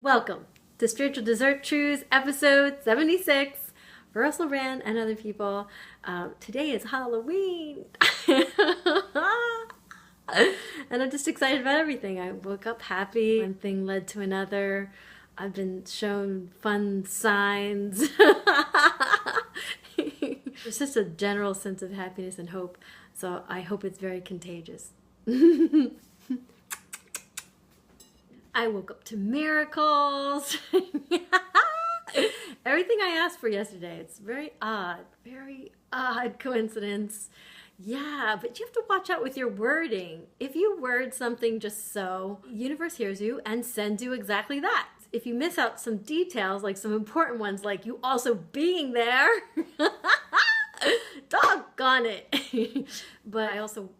Welcome to Spiritual Dessert Trews, episode 76 for Russell Brand and other people. Today is Halloween. And I'm just excited about everything. I woke up happy. One thing led to another. I've been shown fun signs. There's just a general sense of happiness and hope. So I hope it's very contagious. I woke up to miracles. Everything I asked for yesterday. It's very odd coincidence. Yeah, but you have to watch out with your wording. If you word something just so, the universe hears you and sends you exactly that. If you miss out some details, like some important ones, like you also being there, doggone it. But I also,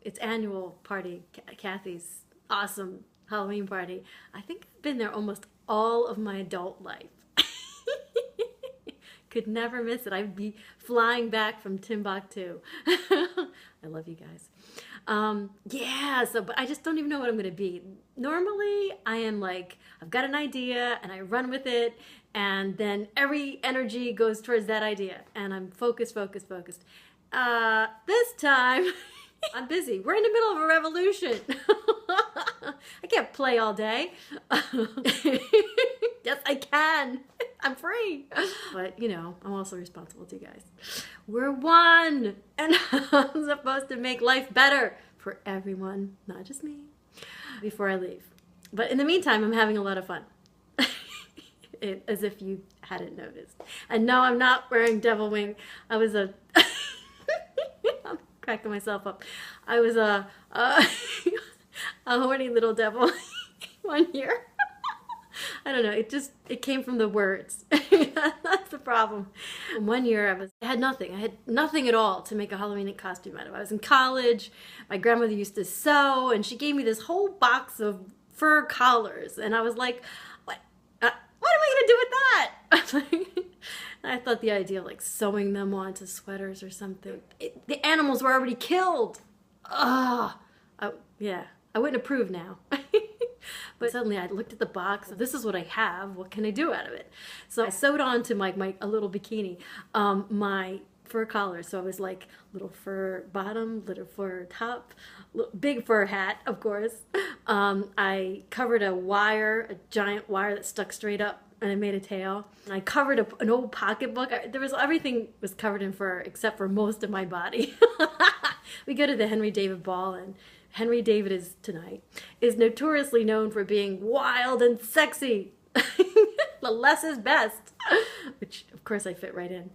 it's annual party, Kathy's awesome Halloween party. I think I've been there almost all of my adult life. Could never miss it. I'd be flying back from Timbuktu. I love you guys. But I just don't even know what I'm going to be. Normally, I am like, I've got an idea and I run with it, and then every energy goes towards that idea, and I'm focused. This time, I'm busy. We're in the middle of a revolution. I can't play all day. Yes, I can. I'm free. But, I'm also responsible to you guys. We're one. And I'm supposed to make life better for everyone, not just me, before I leave. But in the meantime, I'm having a lot of fun. As if you hadn't noticed. And no, I'm not wearing devil wing. I'm cracking myself up. I was a horny little devil one year. I don't know, it came from the words. That's the problem. One year I had nothing at all to make a Halloween costume out of. I was in college, my grandmother used to sew, and she gave me this whole box of fur collars, and I was like, what am I gonna do with that? I thought the idea of like sewing them onto sweaters or something. The animals were already killed. I wouldn't approve now. But suddenly I looked at the box. This is what I have. What can I do out of it? So I sewed onto a little bikini my fur collar. So I was like little fur bottom, little fur top, big fur hat, of course. I covered a giant wire that stuck straight up, and I made a tail. And I covered an old pocketbook. Everything was covered in fur except for most of my body. We go to the Henry David Ball, and Henry David is notoriously known for being wild and sexy. The less is best. Which, of course, I fit right in.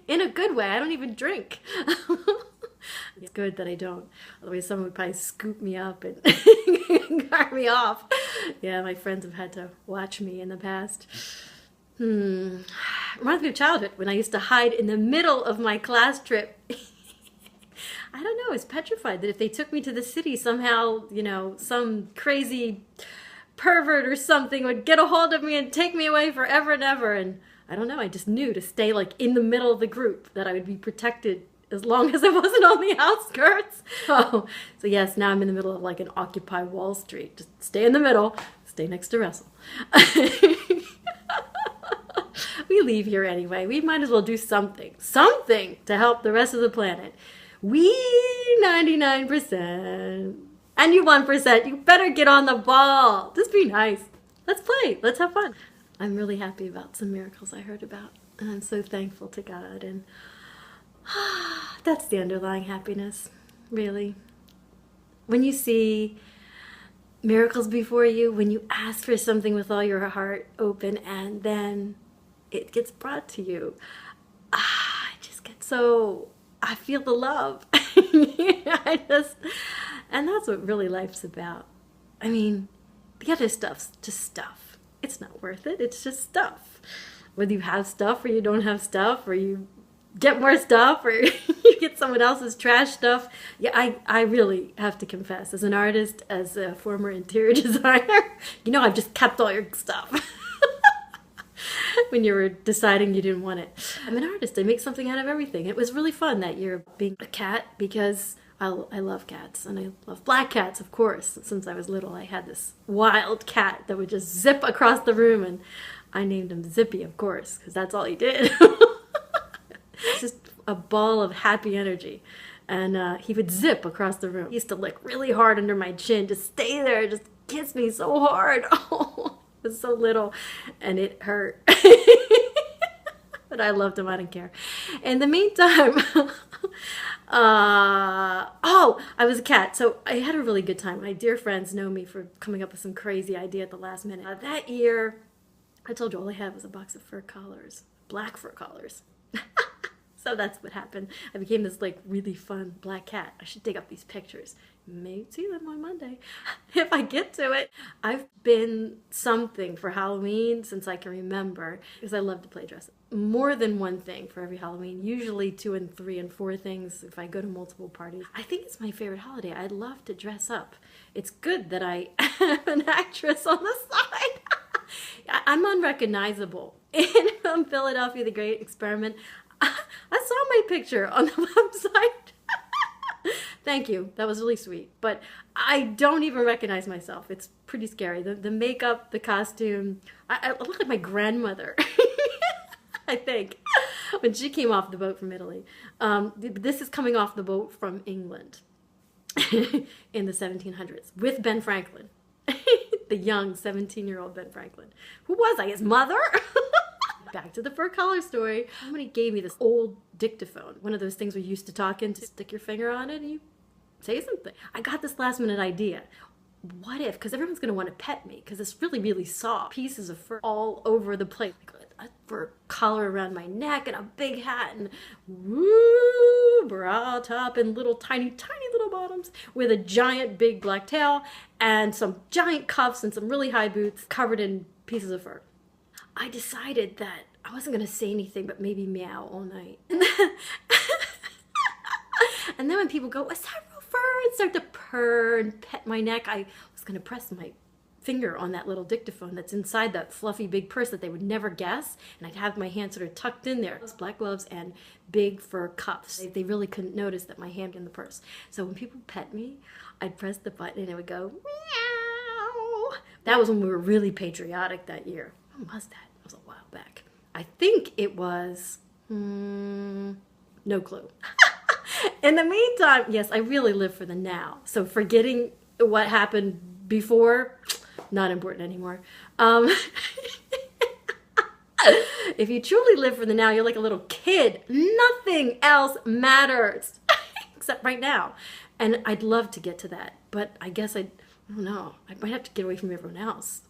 In a good way. I don't even drink. It's good that I don't. Otherwise, someone would probably scoop me up and guard me off. Yeah, my friends have had to watch me in the past. Reminds me of childhood, when I used to hide in the middle of my class trip. I don't know, I was petrified that if they took me to the city somehow, some crazy pervert or something would get a hold of me and take me away forever and ever. And I don't know, I just knew to stay like in the middle of the group, that I would be protected as long as I wasn't on the outskirts. So yes, now I'm in the middle of like an Occupy Wall Street. Just stay in the middle, stay next to Russell. We leave here anyway. We might as well do something to help the rest of the planet. We 99%, and you 1%, you better get on the ball. Just be nice. Let's play. Let's have fun. I'm really happy about some miracles I heard about, and I'm so thankful to God, and that's the underlying happiness, really. When you see miracles before you, when you ask for something with all your heart open, and then it gets brought to you, I just get so... I feel the love. And that's what really life's about. I mean, the other stuff's just stuff. It's not worth it. It's just stuff. Whether you have stuff or you don't have stuff, or you get more stuff, or you get someone else's trash stuff. Yeah, I really have to confess, as an artist, as a former interior designer, I've just kept all your stuff. When you were deciding you didn't want it. I'm an artist. I make something out of everything. It was really fun that year being a cat, because I love cats, and I love black cats, of course. Since I was little, I had this wild cat that would just zip across the room, and I named him Zippy, of course, because that's all he did. It's just a ball of happy energy. And he would zip across the room. He used to lick really hard under my chin, just stay there, just kiss me so hard. Oh, it was so little, and it hurt. But I loved him, I didn't care. In the meantime, oh, I was a cat, so I had a really good time. My dear friends know me for coming up with some crazy idea at the last minute. That year, I told you all I had was a box of fur collars, black fur collars. So that's what happened. I became this like really fun black cat. I should dig up these pictures. You may see them on Monday if I get to it. I've been something for Halloween since I can remember because I love to play dress up. More than one thing for every Halloween, usually 2 and 3 and 4 things if I go to multiple parties. I think it's my favorite holiday. I love to dress up. It's good that I am an actress on the side. I'm unrecognizable. In Philadelphia, the Great Experiment, I saw my picture on the website. Thank you. That was really sweet. But I don't even recognize myself. It's pretty scary. The makeup, the costume. I look like my grandmother, I think, when she came off the boat from Italy. This is coming off the boat from England in the 1700s with Ben Franklin. The young 17-year-old Ben Franklin. Who was I? His mother? Back to the fur collar story. Somebody gave me this old dictaphone, one of those things we used to talk into. Stick your finger on it and you say something. I got this last minute idea. What if, because everyone's going to want to pet me, because it's really, really soft. Pieces of fur all over the place. A fur collar around my neck and a big hat and woo, bra top and little tiny little bottoms with a giant big black tail and some giant cuffs and some really high boots covered in pieces of fur. I decided that I wasn't going to say anything but maybe meow all night. And then when people go, is that real fur? And start to purr and pet my neck, I was going to press my finger on that little dictaphone that's inside that fluffy big purse that they would never guess, and I'd have my hand sort of tucked in there. Black gloves and big fur cuffs. They really couldn't notice that my hand in the purse. So when people pet me, I'd press the button and it would go meow. That was when we were really patriotic that year. When was that? It was a while back. I think it was no clue. In the meantime, yes, I really live for the now. So forgetting what happened before, not important anymore. If you truly live for the now, you're like a little kid. Nothing else matters except right now. And I'd love to get to that, but I guess I don't know. I might have to get away from everyone else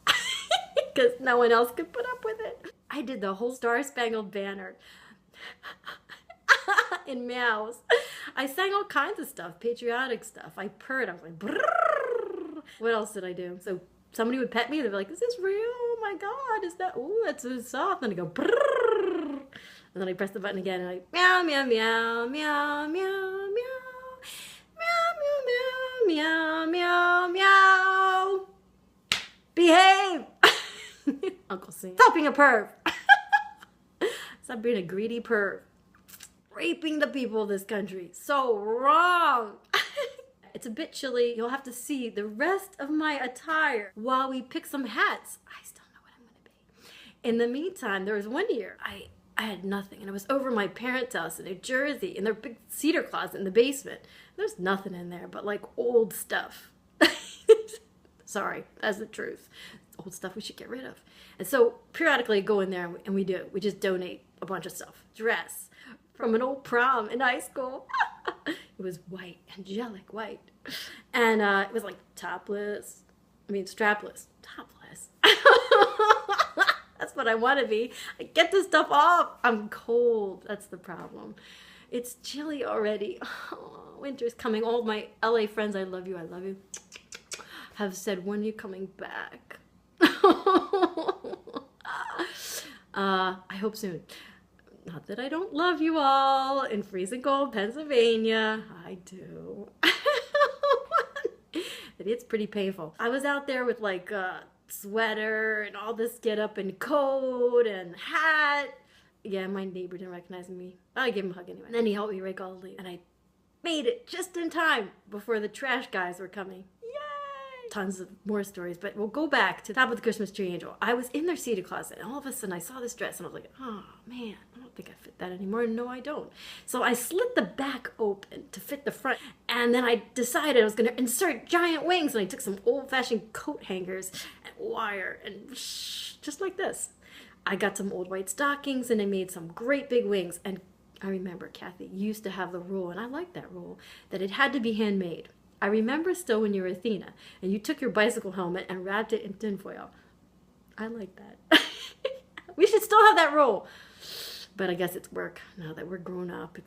because no one else could put up with it. I did the whole StarSpangled Banner in meows. I sang all kinds of stuff, patriotic stuff. I purred. I was like, brrr. What else did I do? So somebody would pet me. They'd be like, is this real? Oh my God, is that? Ooh, that's so soft. And I go, brrr. And then I press the button again and I meow, meow, meow, meow, meow, meow, meow, meow, meow, meow, meow. Behave. Uncle Sam. Stop being a perv. Stop being a greedy perv. Raping the people of this country. So wrong. It's a bit chilly. You'll have to see the rest of my attire while we pick some hats. I still know what I'm going to be. In the meantime, there was one year I had nothing, and I was over my parents' house in New Jersey in their big cedar closet in the basement. There's nothing in there but like old stuff. Sorry, that's the truth. It's old stuff we should get rid of. And so periodically I go in there and we do. We just donate a bunch of stuff. Dress from an old prom in high school. It was white, angelic white. And it was like strapless. Topless. That's what I want to be. I get this stuff off. I'm cold. That's the problem. It's chilly already. Oh, winter's coming. All my LA friends, I love you, have said, when are you coming back? I hope soon. Not that I don't love you all in freezing cold Pennsylvania. I do. It's pretty painful. I was out there with like a sweater and all this get up and coat and hat. Yeah, my neighbor didn't recognize me. I gave him a hug anyway. And then he helped me rake all the leaves. And I Made it just in time before the trash guys were coming. Yay! Tons of more stories, but we'll go back to Top of the Christmas Tree Angel. I was in their seated closet, and all of a sudden I saw this dress, and I was like, oh man, I don't think I fit that anymore. No, I don't. So I slit the back open to fit the front, and then I decided I was going to insert giant wings, and I took some old-fashioned coat hangers and wire, and just like this. I got some old white stockings, and I made some great big wings. And I remember Kathy used to have the rule, and I like that rule, that it had to be handmade. I remember still when you were Athena, and you took your bicycle helmet and wrapped it in tinfoil. I like that. We should still have that rule. But I guess it's work now that we're grown up.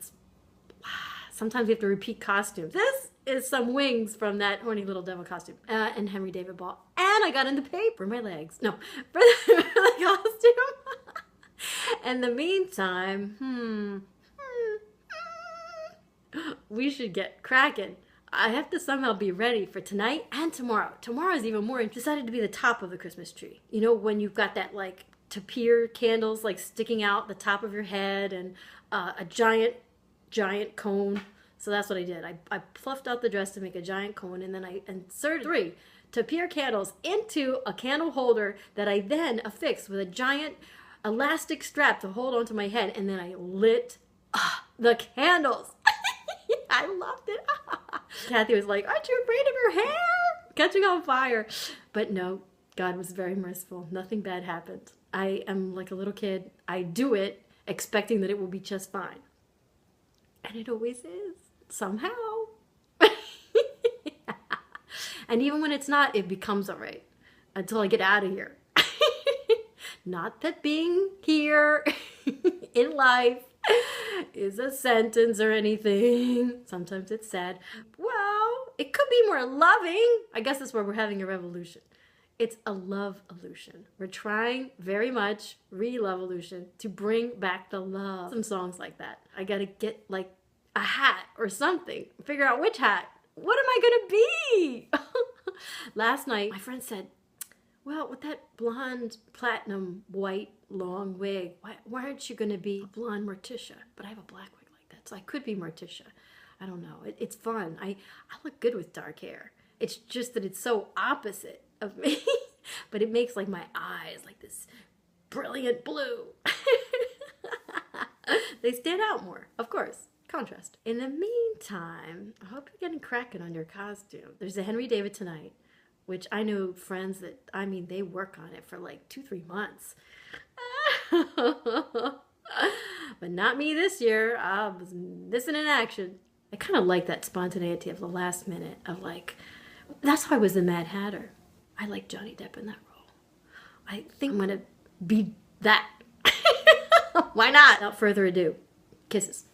Sometimes we have to repeat costumes. This is some wings from that horny little devil costume and Henry David Ball. And I got in the paper for my legs. No, for the costume. In the meantime, we should get cracking. I have to somehow be ready for tonight and tomorrow. Tomorrow is even more. Decided to be the top of the Christmas tree. You know, when you've got that like tapir candles like sticking out the top of your head and a giant cone. So that's what I did. I fluffed out the dress to make a giant cone, and then I inserted 3 tapir candles into a candle holder that I then affixed with a giant elastic strap to hold onto my head, and then I lit the candles. I loved it. Kathy was like, aren't you afraid of your hair catching on fire? But no, God was very merciful. Nothing bad happened. I am like a little kid. I do it expecting that it will be just fine. And it always is, somehow. And even when it's not, it becomes all right until I get out of here. Not that being here in life is a sentence or anything. Sometimes it's sad. Well, it could be more loving. I guess that's where we're having a revolution. It's a love-olution. We're trying very much, re-love-olution, to bring back the love. Some songs like that. I gotta get like a hat or something. Figure out which hat. What am I gonna be? Last night, my friend said, well, with that blonde, platinum, white, long wig, why aren't you gonna be blonde Morticia? But I have a black wig like that, so I could be Morticia. I don't know. It's fun. I look good with dark hair. It's just that it's so opposite of me. But it makes like my eyes like this brilliant blue. They stand out more, of course. Contrast. In the meantime, I hope you're getting cracking on your costume. There's a Henry David tonight, which I know friends that, I mean, they work on it for like 2-3 months. But not me this year. I was missing in action. I kind of like that spontaneity of the last minute of like, that's why I was the Mad Hatter. I like Johnny Depp in that role. I think I'm going to be that. Why not? Without further ado, kisses.